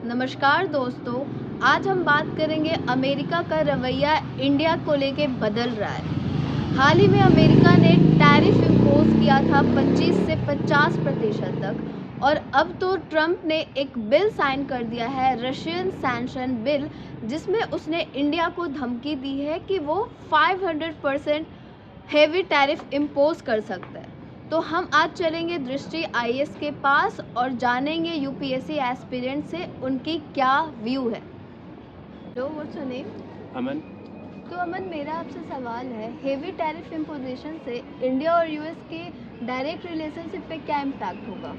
नमस्कार दोस्तों। आज हम बात करेंगे अमेरिका का रवैया इंडिया को लेके बदल रहा है। हाल ही में अमेरिका ने टैरिफ इम्पोज किया था 25 से 50% तक, और अब तो ट्रंप ने एक बिल साइन कर दिया है, रशियन सैंक्शन बिल, जिसमें उसने इंडिया को धमकी दी है कि वो 500% हेवी टैरिफ इम्पोज कर सकता है। तो हम आज चलेंगे दृष्टि आईएएस के पास और जानेंगे यूपीएससी एस्पिरेंट से उनकी क्या व्यू है। Hello, what's your name? Aman. तो अमन, मेरा आपसे सवाल है, हेवी टैरिफ इम्पोजिशन से इंडिया और यूएस के डायरेक्ट रिलेशनशिप पे क्या इम्पैक्ट होगा?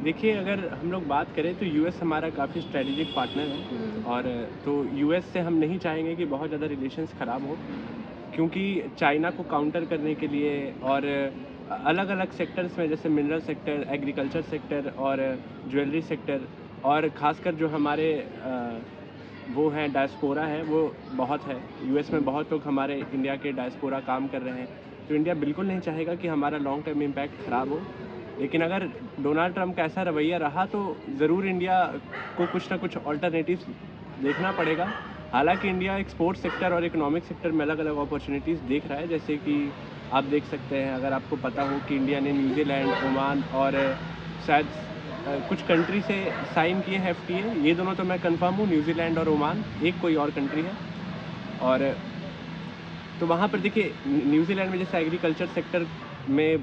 देखिए, अगर हम लोग बात करें तो यूएस हमारा काफ़ी स्ट्रेटेजिक पार्टनर है और तो यूएस से हम नहीं चाहेंगे कि बहुत ज़्यादा रिलेशंस ख़राब हो, क्योंकि चाइना को काउंटर करने के लिए और अलग अलग सेक्टर्स में, जैसे मिनरल सेक्टर, एग्रीकल्चर सेक्टर और ज्वेलरी सेक्टर, और ख़ासकर जो हमारे वो हैं डायस्पोरा है, वो बहुत है। यूएस में बहुत लोग हमारे इंडिया के डायस्पोरा काम कर रहे हैं, तो इंडिया बिल्कुल नहीं चाहेगा कि हमारा लॉन्ग टर्म इम्पैक्ट ख़राब हो। लेकिन अगर डोनाल्ड ट्रंप का ऐसा रवैया रहा तो ज़रूर इंडिया को कुछ ना कुछ ऑल्टरनेटिव्स देखना पड़ेगा। हालांकि इंडिया एक्सपोर्ट सेक्टर और इकोनॉमिक सेक्टर में अलग अलग अपॉर्चुनिटीज़ देख रहा है, जैसे कि आप देख सकते हैं, अगर आपको पता हो कि इंडिया ने न्यूजीलैंड, ओमान और शायद कुछ कंट्री से साइन किए हैं एफटीए। ये दोनों तो मैं कंफर्म हूँ, न्यूजीलैंड और ओमान, एक कोई और कंट्री है। और तो वहाँ पर देखिए, न्यूजीलैंड में जैसे एग्रीकल्चर सेक्टर में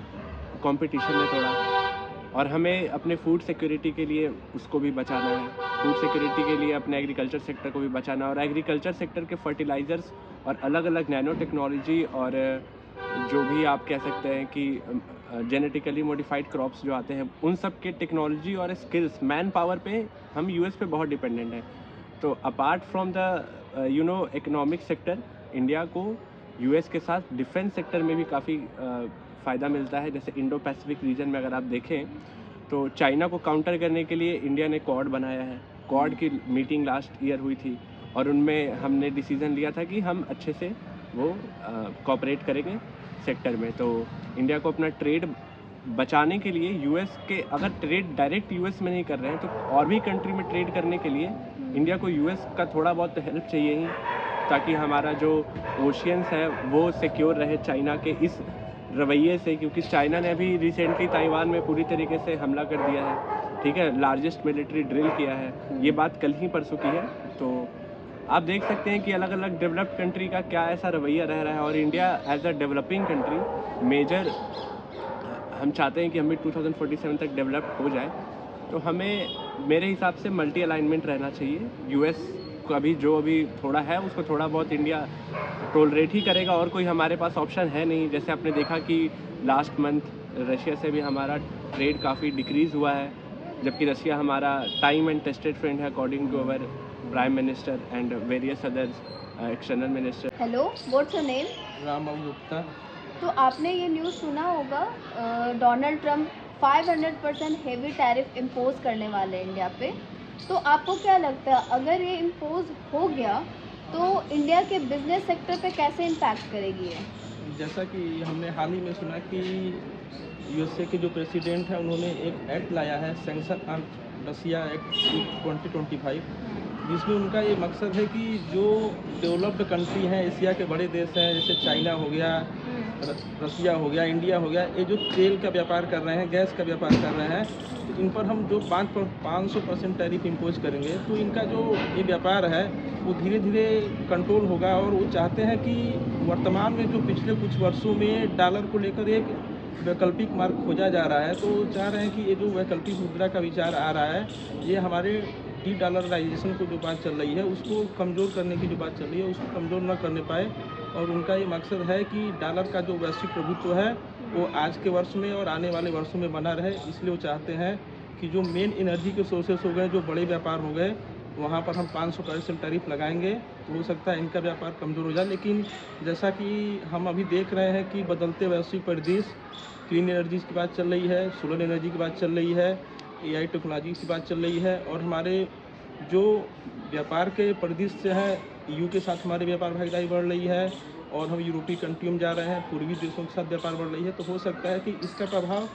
कंपटीशन है थोड़ा, और हमें अपने फूड सिक्योरिटी के लिए उसको भी बचाना है। फूड सिक्योरिटी के लिए अपने एग्रीकल्चर सेक्टर को भी बचाना है, और एग्रीकल्चर सेक्टर के फर्टिलाइज़र्स और अलग अलग नैनो टेक्नोलॉजी और जो भी आप कह सकते हैं कि जेनेटिकली मॉडिफाइड क्रॉप्स जो आते हैं, उन सब के टेक्नोलॉजी और स्किल्स, मैन पावर पे हम यूएस पे बहुत डिपेंडेंट हैं। तो apart from the economic sector, India को यूएस के साथ डिफेंस सेक्टर में भी काफ़ी फ़ायदा मिलता है। जैसे इंडो पैसिफिक रीजन में अगर आप देखें तो चाइना को काउंटर करने के लिए इंडिया ने क्वाड बनाया है। क्वाड की मीटिंग लास्ट ईयर हुई थी और उनमें हमने डिसीज़न लिया था कि हम अच्छे से वो कोऑपरेट करेंगे सेक्टर में। तो इंडिया को अपना ट्रेड बचाने के लिए यूएस के, अगर ट्रेड डायरेक्ट यूएस में नहीं कर रहे हैं तो और भी कंट्री में ट्रेड करने के लिए इंडिया को यूएस का थोड़ा बहुत हेल्प चाहिए ही, ताकि हमारा जो ओशियंस है वो सिक्योर रहे चाइना के इस रवैये से। क्योंकि चाइना ने अभी रिसेंटली ताइवान में पूरी तरीके से हमला कर दिया है, ठीक है, लार्जेस्ट मिलिट्री ड्रिल किया है। ये बात कल ही परसों की है। तो आप देख सकते हैं कि अलग अलग डेवलप्ड कंट्री का क्या ऐसा रवैया रह रहा है, और India as a developing country major, हम चाहते हैं कि हम भी 2047 तक डेवलप्ड हो जाए। तो हमें, मेरे हिसाब से, मल्टी अलाइनमेंट रहना चाहिए। यूएस को अभी जो अभी थोड़ा है, उसको थोड़ा बहुत इंडिया टोलरेट ही करेगा, और कोई हमारे पास ऑप्शन है नहीं। जैसे आपने देखा कि लास्ट मंथ रशिया से भी हमारा ट्रेड काफ़ी डिक्रीज़ हुआ है, जबकि रशिया हमारा टाइम एंड टेस्टेड फ्रेंड है according to our prime minister and various others external minister. Hello, what's your name? Ram Gupta. तो आपने ये न्यूज़ सुना होगा, Donald Trump 500% heavy tariff impose करने वाले हैं इंडिया पे। तो आपको क्या लगता है, अगर ये इम्पोज हो गया तो इंडिया के बिजनेस सेक्टर पे कैसे इम्पैक्ट करेगी ये? जैसा कि हमने हाल ही में सुना कि यूएसए के जो प्रेसिडेंट हैं, उन्होंने एक एक्ट लाया है, सैंक्शन ऑन रसिया एक्ट 2025, जिसमें उनका ये मकसद है कि जो डेवलप्ड कंट्री हैं, एशिया के बड़े देश हैं, जैसे चाइना हो गया, रसिया हो गया, इंडिया हो गया, ये जो तेल का व्यापार कर रहे हैं, गैस का व्यापार कर रहे हैं, तो इन पर हम जो 500% टैरिफ इम्पोज करेंगे, तो इनका जो ये व्यापार है वो धीरे धीरे कंट्रोल होगा। और वो चाहते हैं कि वर्तमान में जो पिछले कुछ वर्षों में डॉलर को लेकर एक वैकल्पिक मार्ग खोजा जा रहा है, तो चाह रहे हैं कि ये जो वैकल्पिक मुद्रा का विचार आ रहा है, ये हमारे डी डॉलराइजेशन को जो बात चल रही है उसको कमज़ोर करने की जो बात चल रही है उसको कमज़ोर न करने पाए। और उनका ये मकसद है कि डॉलर का जो वैश्विक प्रभुत्व है वो आज के वर्ष में और आने वाले वर्षों में बना रहे। इसलिए वो चाहते हैं कि जो मेन एनर्जी के सोर्सेस हो गए, जो बड़े व्यापार हो गए, वहाँ पर हम 500% टैरिफ लगाएंगे, तो हो सकता है इनका व्यापार कमज़ोर हो जाए। लेकिन जैसा कि हम अभी देख रहे हैं कि बदलते वैश्विक परिदृश्य, क्लीन एनर्जी की बात चल रही है, सोलर एनर्जी की बात चल रही है, एआई टेक्नोलॉजी की बात चल रही है, और हमारे जो व्यापार के परिदृश्य हैं, ईयू के साथ हमारे व्यापार भागीदारी बढ़ रही है, और हम यूरोपीय कंट्रियों में जा रहे हैं, पूर्वी देशों के साथ व्यापार बढ़ रही है। तो हो सकता है कि इसका प्रभाव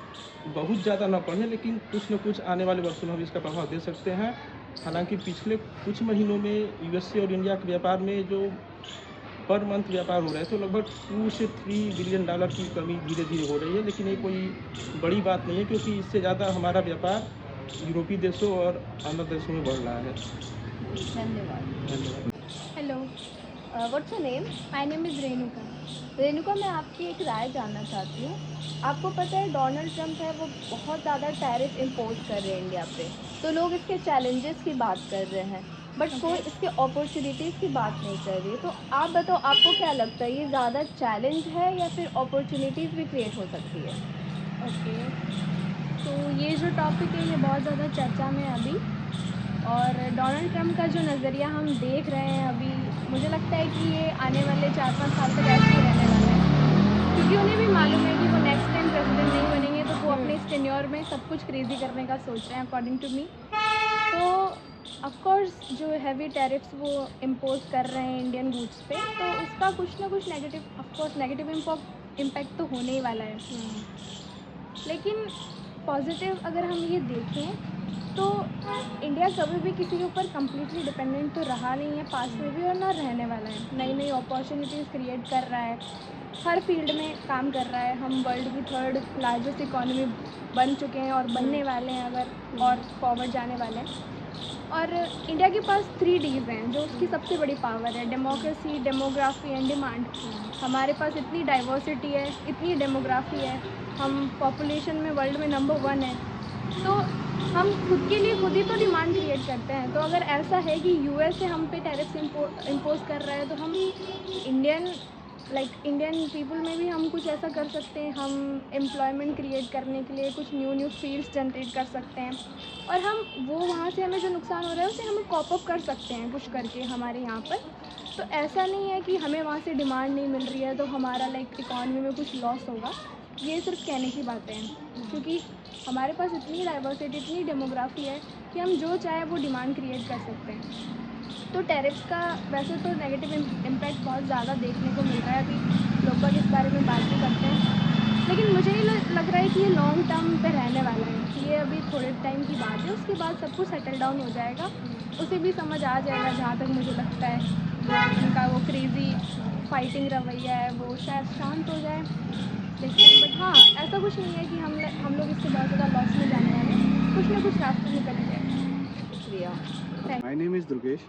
बहुत ज़्यादा ना पड़े, लेकिन कुछ न कुछ आने वाले वर्षों में हम इसका प्रभाव दे सकते हैं। हालांकि पिछले कुछ महीनों में यूएसए और इंडिया के व्यापार में जो पर मंथ व्यापार हो रहा है तो लगभग 2 से 3 बिलियन डॉलर की कमी धीरे धीरे हो रही है, लेकिन ये कोई बड़ी बात नहीं है क्योंकि इससे ज़्यादा हमारा व्यापार यूरोपीय देशों और अन्य देशों में बढ़ रहा है। धन्यवाद। धन्यवाद। Hello, what's your name? My name is Renuka. Renuka, मैं आपकी एक राय जानना चाहती हूँ। आपको पता है डोनाल्ड ट्रंप है वो बहुत ज़्यादा टैरिफ इम्पोज कर रहे हैं इंडिया पे, तो लोग इसके चैलेंजेस की बात कर रहे हैं बट कोई इसके अपॉर्चुनिटीज़ की बात नहीं कर रही है। तो आप बताओ, आपको क्या लगता है ये ज़्यादा चैलेंज है या फिर अपॉर्चुनिटीज़ भी क्रिएट हो सकती है? ओके, तो ये जो टॉपिक है ये बहुत ज़्यादा चर्चा में है अभी, और डोनाल्ड ट्रंप का जो नज़रिया हम देख रहे हैं अभी, मुझे लगता है कि ये आने वाले 4-5 साल तक ऐसे ही रहने वाला है, क्योंकि उन्हें भी मालूम है कि वो नेक्स्ट टाइम प्रेसिडेंट नहीं बनेंगे तो वो अपने इस टेन्योर में सब कुछ क्रेज़ी करने का सोच रहे हैं अकॉर्डिंग टू मी। तो ऑफ कोर्स जो हैवी टैरिफ्स वो इम्पोज कर रहे हैं इंडियन गुड्स पे, तो उसका कुछ ना कुछ negative, of course negative impact तो होने ही वाला है। लेकिन पॉजिटिव अगर हम ये देखें तो इंडिया कभी भी किसी के ऊपर कम्प्लीटली डिपेंडेंट तो रहा नहीं है पास्ट में भी, और ना रहने वाला है। नई नई अपॉर्चुनिटीज़ क्रिएट कर रहा है, हर फील्ड में काम कर रहा है। हम वर्ल्ड की 3rd लार्जेस्ट इकॉनमी बन चुके हैं और बनने वाले हैं अगर, और फॉरवर्ड जाने वाले हैं। और इंडिया के पास 3 Ds हैं जो उसकी सबसे बड़ी पावर है: डेमोक्रेसी, डेमोग्राफी एंड डिमांड। हमारे पास इतनी डाइवर्सिटी है, इतनी डेमोग्राफी है, हम पॉपुलेशन में वर्ल्ड में नंबर 1 है, तो हम खुद के लिए खुद ही तो डिमांड क्रिएट करते हैं। तो अगर ऐसा है कि यूएसए हम पे टैरिफ्स इम्पोज कर रहा है, तो हम इंडियन पीपल में भी हम कुछ ऐसा कर सकते हैं। हम एम्प्लॉयमेंट क्रिएट करने के लिए कुछ न्यू फील्ड्स जनरेट कर सकते हैं, और हम वो वहाँ से हमें जो नुकसान हो रहा है उसे हम कॉप अप कर सकते हैं कुछ करके हमारे यहाँ पर। तो ऐसा नहीं है कि हमें वहाँ से डिमांड नहीं मिल रही है तो हमारा इकॉनमी में कुछ लॉस होगा। ये सिर्फ कहने की बातें हैं, क्योंकि हमारे पास इतनी डाइवर्सिटी, इतनी डेमोग्राफी है कि हम जो चाहे वो डिमांड क्रिएट कर सकते हैं। तो टैरिफ्स का वैसे तो नेगेटिव इम्पैक्ट बहुत ज़्यादा देखने को मिल रहा है, अभी लोग बाग इस बारे में बात भी करते हैं, लेकिन मुझे ही लग रहा है कि ये लॉन्ग टर्म पे रहने वाला है। ये अभी थोड़े टाइम की बात है, उसके बाद सब कुछ सेटल डाउन हो जाएगा, उसे भी समझ आ जाएगा। जहाँ तक मुझे लगता है उनका वो क्रेज़ी फाइटिंग रवैया है वो शायद शांत हो जाए। लेकिन बट हाँ, ऐसा कुछ नहीं है कि हम लोग इससे बहुत ज़्यादा लॉस में जाने वाले हैं, कुछ ना कुछ रास्ते निकल जाएगा। शुक्रिया। My name is Durgesh.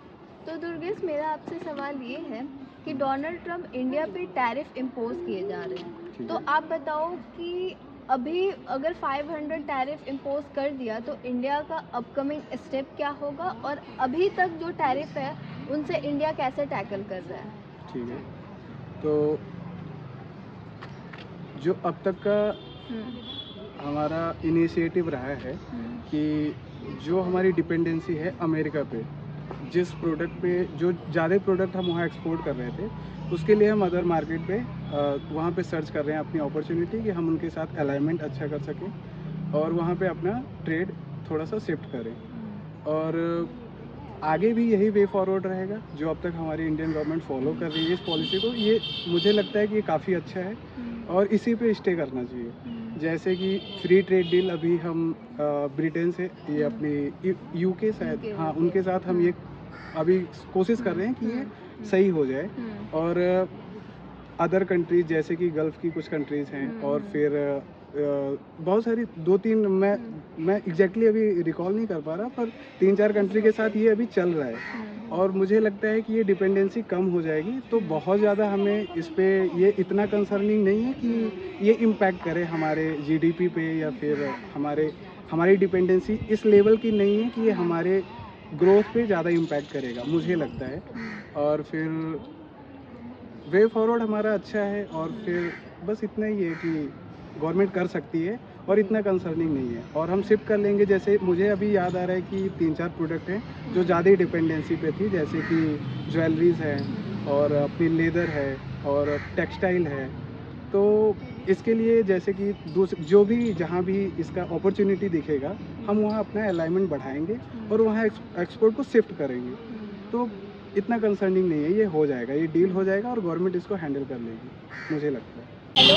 तो दुर्गेश, मेरा आपसे सवाल ये है कि डोनाल्ड ट्रंप इंडिया पे टैरिफ इम्पोज किए जा रहे हैं, ठीक तो है। आप बताओ कि अभी अगर 500 टैरिफ इम्पोज कर दिया तो इंडिया का अपकमिंग स्टेप क्या होगा, और अभी तक जो टैरिफ है उनसे इंडिया कैसे टैकल कर रहा है? ठीक है, तो जो अब तक का हमारा इनिशिएटिव रहा है कि जो हमारी डिपेंडेंसी है अमेरिका पे, जिस प्रोडक्ट पे जो ज़्यादा प्रोडक्ट हम वहाँ एक्सपोर्ट कर रहे थे, उसके लिए हम अदर मार्केट पे वहाँ पे सर्च कर रहे हैं अपनी अपॉर्चुनिटी कि हम उनके साथ अलाइनमेंट अच्छा कर सकें और वहाँ पे अपना ट्रेड थोड़ा सा शिफ्ट करें। और आगे भी यही वे फॉरवर्ड रहेगा जो अब तक हमारी इंडियन गवर्नमेंट फॉलो कर रही है इस पॉलिसी को। ये मुझे लगता है कि ये काफ़ी अच्छा है और इसी पे स्टे करना चाहिए। जैसे कि फ्री ट्रेड डील अभी हम ब्रिटेन से, ये अपनी यूके शायद, हाँ, उनके साथ हम ये अभी कोशिश कर रहे हैं कि ये सही हो जाए। और अदर कंट्रीज जैसे कि गल्फ़ की कुछ कंट्रीज़ हैं और फिर बहुत सारी 2-3 मैं एग्जैक्टली अभी रिकॉल नहीं कर पा रहा, पर 3-4 कंट्री के साथ ये अभी चल रहा है और मुझे लगता है कि ये डिपेंडेंसी कम हो जाएगी। तो बहुत ज़्यादा हमें इस पे ये इतना कंसर्निंग नहीं है कि ये इम्पैक्ट करे हमारे जीडीपी पे, या फिर हमारी डिपेंडेंसी इस लेवल की नहीं है कि ये हमारे ग्रोथ पे ज़्यादा इम्पैक्ट करेगा, मुझे लगता है। और फिर वे फॉरवर्ड हमारा अच्छा है और फिर बस इतना ही है कि गवर्नमेंट कर सकती है और इतना कंसर्निंग नहीं है और हम शिफ्ट कर लेंगे। जैसे मुझे अभी याद आ रहा है कि 3-4 प्रोडक्ट हैं जो ज़्यादा ही डिपेंडेंसी पे थी, जैसे कि ज्वेलरीज हैं और अपनी लेदर है और टेक्सटाइल है। तो इसके लिए जैसे कि जो भी जहाँ भी इसका अपॉर्चुनिटी दिखेगा हम वहाँ अपना अलाइनमेंट बढ़ाएंगे और वहाँ एक्सपोर्ट को शिफ्ट करेंगे। तो इतना कंसर्निंग नहीं है, ये हो जाएगा, ये डील हो जाएगा और गवर्नमेंट इसको हैंडल कर लेगी, मुझे लगता है। Hello,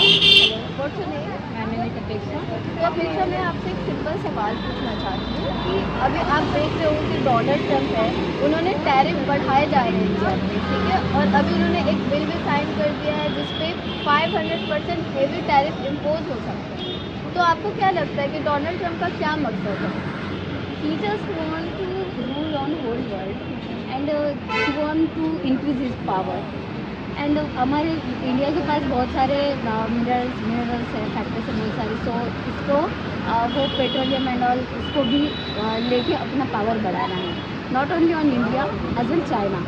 what's your name? मैंने नहीं अपेक्षा तो अपेक्षा, मैं आपसे एक सिंपल सवाल पूछना चाहती हूँ कि अभी आप देख रहे हो कि डोनाल्ड ट्रंप है, उन्होंने टैरिफ बढ़ाए जा रहे हैं इंडिया पे, ठीक है, और अभी उन्होंने एक बिल भी साइन कर दिया है जिसपे 500% हेवी टैरिफ इम्पोज हो सकते हैं। तो आपको क्या लगता है कि डोनाल्ड ट्रंप का क्या मकसद है? he just want to rule on whole world and he want to increase his power and हमारे इंडिया के पास बहुत सारे मिनरल्स है, फैक्ट्रीज है बहुत सारी, सो इसको वो पेट्रोलियम एंड ऑल इसको भी लेके अपना पावर बढ़ाना है, not only on India as well China.